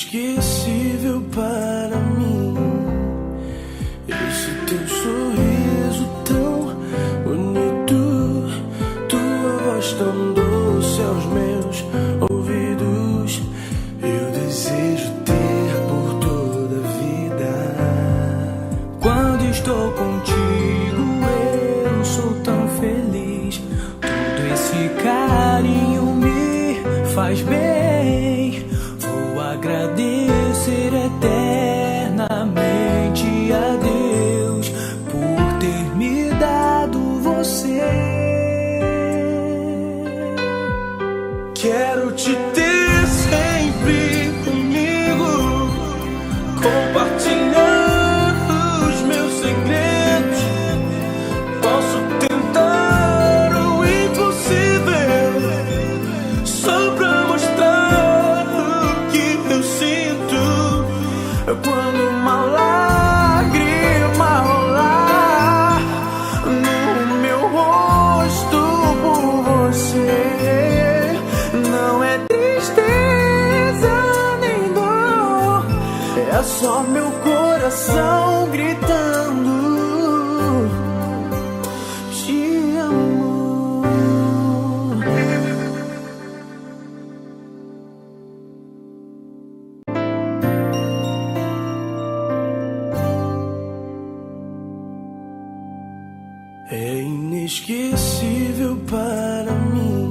inesquecível para mim. Esse teu sorriso tão bonito, tua voz tão doce aos meus ouvidos. Eu desejo ter por toda a vida. Quando estou contigo eu sou tão feliz. Todo esse carinho me faz bem. Vou agradecer eternamente a Deus por ter me dado você. Quero te ter sempre comigo, compartilhando os meus segredos. Posso tentar o impossível só pra mostrar o que eu sinto. Quando uma lágrima rolar no meu rosto por você, não é tristeza nem dor, é só meu coração gritando: te amo. É inesquecível para mim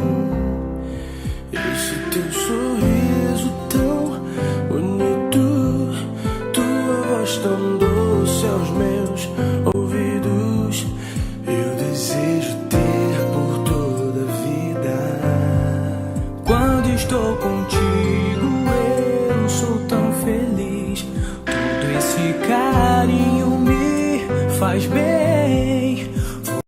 esse teu sorriso tão bonito, tua voz tão doce aos meus ouvidos. Eu desejo ter por toda a vida. Quando estou contigo eu sou tão feliz. Todo esse carinho me faz bem.